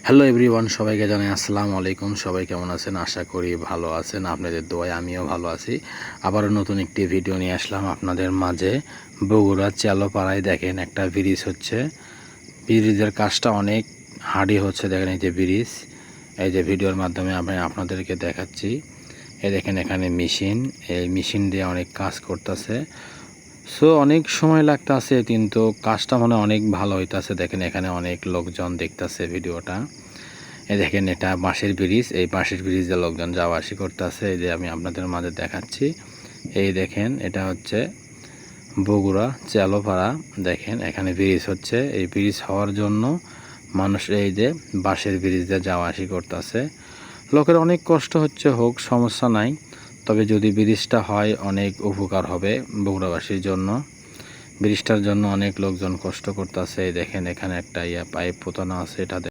Hello everyone, সবাইকে জানাই আসসালামু আলাইকুম। সবাই কেমন আছেন? আশা করি ভালো আছেন। আপনাদের দোয়ায় আমিও ভালো আছি। আবারও নতুন একটি ভিডিও নিয়ে আসলাম আপনাদের মাঝে। বগুড়া চেলোপাড়ায় দেখেন একটা ব্রিজ হচ্ছে। ব্রিজের কাজটা অনেক হার্ডি হচ্ছে। দেখেন এই যে ব্রিজ, এই যে ভিডিওর মাধ্যমে আমি আপনাদেরকে দেখাচ্ছি। এই দেখেন এখানে মেশিন, এই মেশিন দিয়ে অনেক কাজ করতেছে। সো অনেক সময় লাগতেছে, কিন্তু কাজটা মনে অনেক ভালো হইতাছে। দেখেন এখানে অনেক লোকজন দেখতেছে ভিডিওটা। এই দেখেন এটা বাঁশের ব্রিজ, এই বাঁশের ব্রিজে লোকজন যাওয়া আসি করতেছে। এই যে আমি আপনাদের মাঝে দেখাচ্ছি। এই দেখেন এটা হচ্ছে বগুড়া চেলোপাড়া। দেখেন এখানে ব্রিজ হচ্ছে। এই ব্রিজ হওয়ার জন্য মানুষ এই যে বাঁশের ব্রিজে যাওয়া আসি করতেছে। লোকের অনেক কষ্ট হচ্ছে, হোক সমস্যা নাই, তবে যদি ব্রিজটা হয় অনেক উপকার হবে বগুড়াবাসীর জন্য। ব্রিজটার জন্য অনেক লোকজন কষ্ট করতেছে। দেখেন এখানে একটা পাইপ পোতানো আছে, এটা